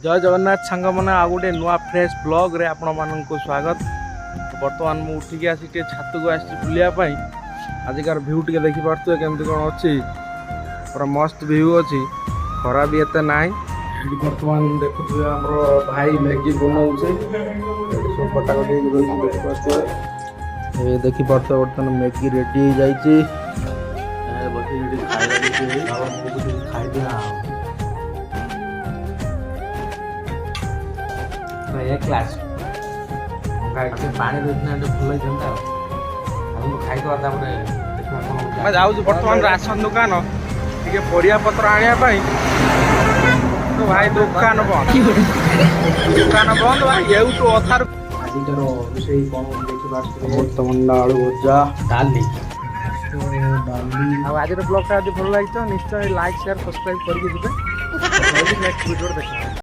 जय जगन्नाथ सांग मैंने आ गए नुआ फ्रेश ब्लॉग रे आपण मानक स्वागत। बर्तमान मुझे उठिक आसी छात को आसी बुलायापाई आजिकार भ्यू टे देखी पारे केमती कौन अच्छी पूरा मस्त भ्यू अच्छी खरा भी एत ना। बर्तमान देखुए आम भाई मैगी बनाऊे सब कटाकटी देखी पार्थ बर्तमान मैगी रेडी हो जाए क्लास पानी भल खाई जाऊँ बर्तमान राशन दुकान टे परिया पत्र आने तो भाई दुकान बंद भाई ये तो अथार रोषे कौन देखा अमृतभंडा आलू भजा डाली आज ब्लॉग आज भल लगी तो निश्चय लाइक शेयर सब्सक्राइब करके नेक्स्ट वीडियो देखा।